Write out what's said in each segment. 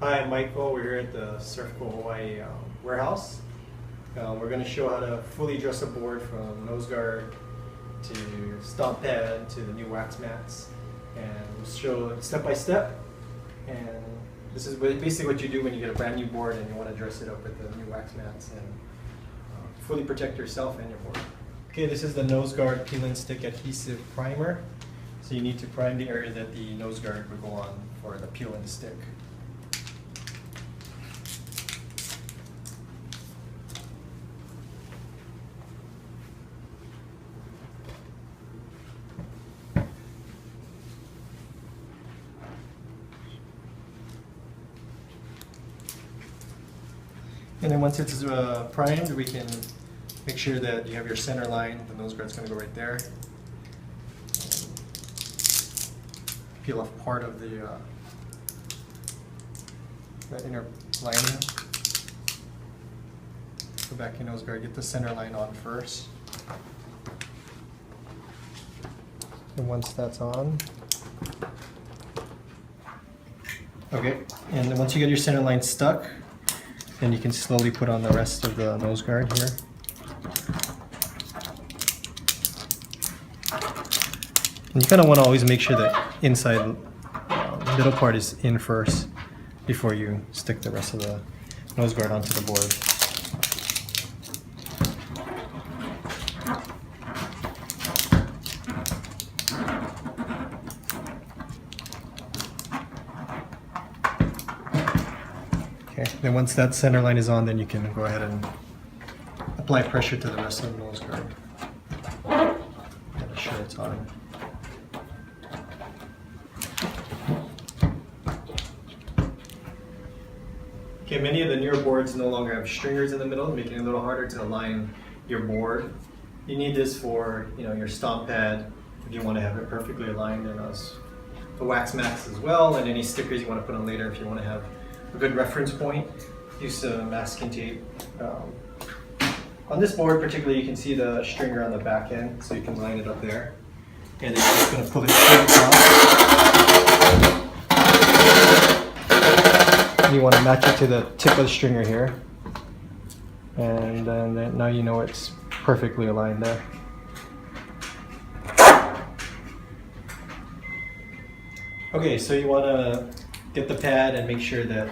Hi, I'm Michael. We're here at the SurfCo Hawaii warehouse. We're going to show how to fully dress a board from nose guard to stomp pad to the new wax mats. And we'll show step by step. And this is basically what you do when you get a brand new board and you want to dress it up with the new wax mats and fully protect yourself and your board. Okay, this is the nose guard peel and stick adhesive primer. So you need to prime the area that the nose guard would go on for the peel and stick. And then once it's primed, we can make sure that you have your center line. The nose guard's going to go right there. Peel off part of the inner lining. Go back your nose guard, get the center line on first. And once that's on, okay, and then once you get your center line stuck, then you can slowly put on the rest of the nose guard here. And you kind of want to always make sure that inside middle part is in first before you stick the rest of the nose guard onto the board. Okay, then once that center line is on, then you can go ahead and apply pressure to the rest of the nose guard. Make sure it's on. Okay, many of the newer boards no longer have stringers in the middle, making it a little harder to align your board. You need this for your stomp pad if you want to have it perfectly aligned, and the wax mats as well, and any stickers you want to put on later if you want to have a good reference point. Use masking tape. On this board particularly, you can see the stringer on the back end, so you can line it up there. And then you're just going to pull it straight across. You want to match it to the tip of the stringer here, and then now you know it's perfectly aligned there. Okay, so you want to get the pad and make sure that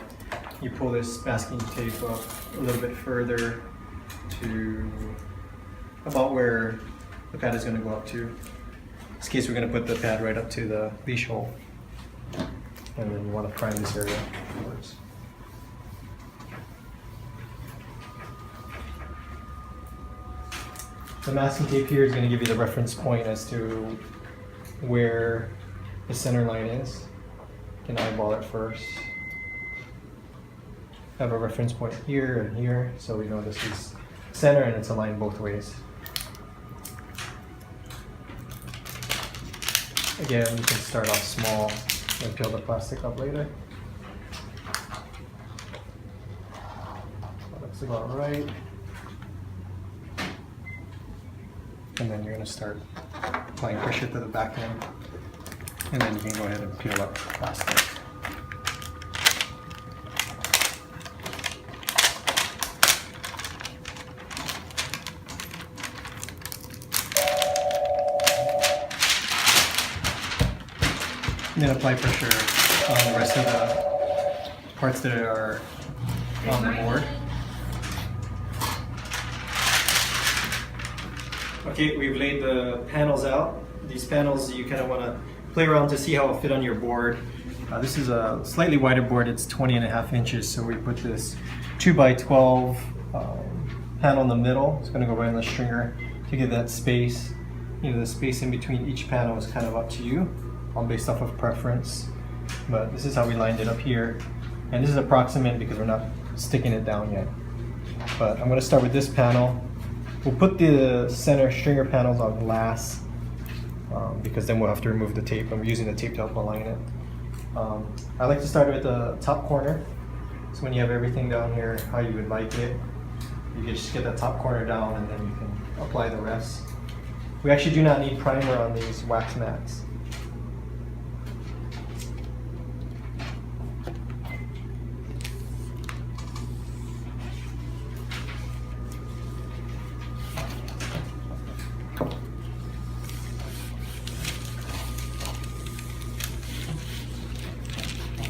you pull this masking tape up a little bit further to about where the pad is going to go up to. In this case, we're going to put the pad right up to the leash hole, and then you want to prime this area afterwards. The masking tape here is going to give you the reference point as to where the center line is. You can eyeball it first. Have a reference point here and here, so we know this is center and it's aligned both ways. Again, you can start off small and peel the plastic up later. That looks about right. And then you're going to start applying pressure to the back end, and then you can go ahead and peel up the plastic. And then apply pressure on the rest of the parts that are on the board. Okay, we've laid the panels out. These panels, you kind of want to play around to see how it'll fit on your board. This is a slightly wider board. It's 20.5 inches, so we put this 2x12 panel in the middle. It's going to go right on the stringer to get that space. The space in between each panel is kind of up to you, all based off of preference. But this is how we lined it up here. And this is approximate because we're not sticking it down yet. But I'm going to start with this panel. We'll put the center stringer panels on last because then we'll have to remove the tape, and we're using the tape to help align it. I like to start with the top corner. So when you have everything down here how you would like it, you can just get that top corner down and then you can apply the rest. We actually do not need primer on these wax mats.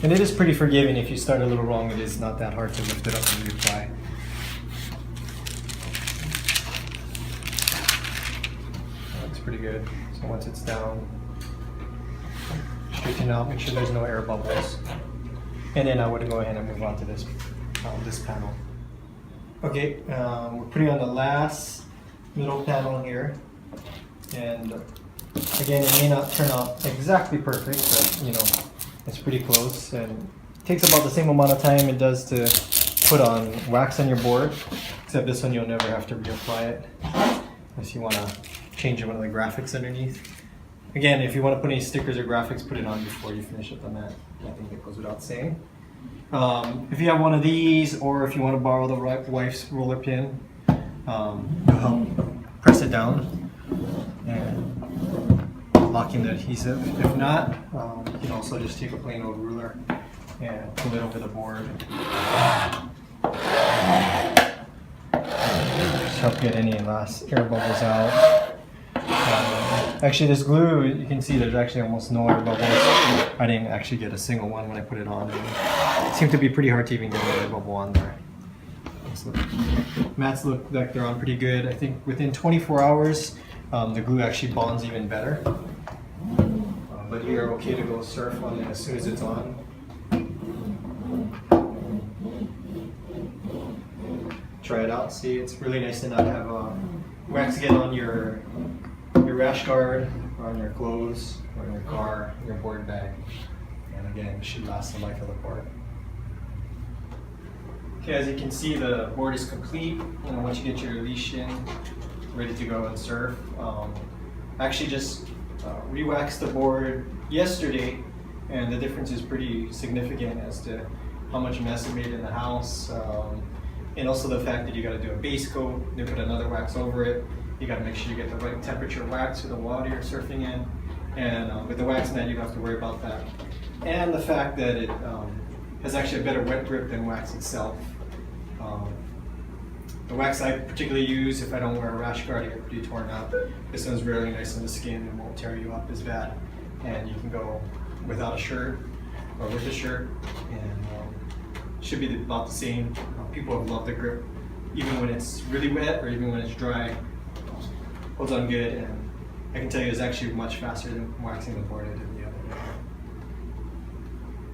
And it is pretty forgiving. If you start a little wrong, it is not that hard to lift it up and reapply. That's pretty good. So once it's down, straighten out, make sure there's no air bubbles. And then I would go ahead and move on to this panel. Okay, we're putting on the last middle panel here. And again, it may not turn out exactly perfect, but you know, it's pretty close. And it takes about the same amount of time it does to put on wax on your board, except this one you'll never have to reapply it unless you want to change one of the graphics underneath. Again, if you want to put any stickers or graphics, put it on before you finish up the mat. I think that goes without saying. If you have one of these, or if you want to borrow the wife's roller pin, you'll help press it down and lock in the adhesive. If not, you can also just take a plain old ruler and pull it over the board. Just help get any last air bubbles out. Actually, this glue, you can see there's actually almost no air bubbles. I didn't actually get a single one when I put it on. It seemed to be pretty hard to even get an air bubble on there. So, mats look like they're on pretty good. I think within 24 hours, the glue actually bonds even better. But you're okay to go surf on it as soon as it's on. Try it out. See, it's really nice to not have wax get on your rash guard, or on your clothes, or in your car, your board bag. And again, it should last the life of the board. Okay, as you can see, the board is complete. You know, once you get your leash in, ready to go and surf. I actually just re-waxed the board yesterday, and the difference is pretty significant as to how much mess it made in the house. And also the fact that you got to do a base coat, then put another wax over it. You got to make sure you get the right temperature wax for the water you're surfing in. And with the wax mat, you don't have to worry about that. And the fact that it has actually a better wet grip than wax itself. The wax I particularly use, if I don't wear a rash guard, I get pretty torn up. This one's really nice on the skin and won't tear you up as bad. And you can go without a shirt or with a shirt, and should be about the same. People have loved the grip, even when it's really wet or even when it's dry. Holds on good, and I can tell you it's actually much faster than waxing the board I did the other day.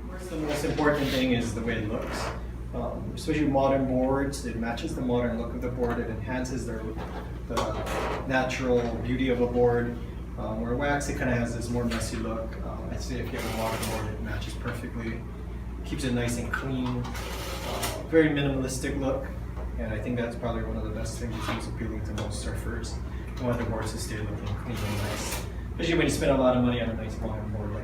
Of course, the most important thing is the way it looks. Especially modern boards, it matches the modern look of the board. It enhances the natural beauty of a board. Where wax, it kind of has this more messy look. I'd say if you have a modern board, it matches perfectly. Keeps it nice and clean. Very minimalistic look, and I think that's probably one of the best things that seems appealing to most surfers. You want their boards to stay looking clean and nice, especially when you spend a lot of money on a nice modern board like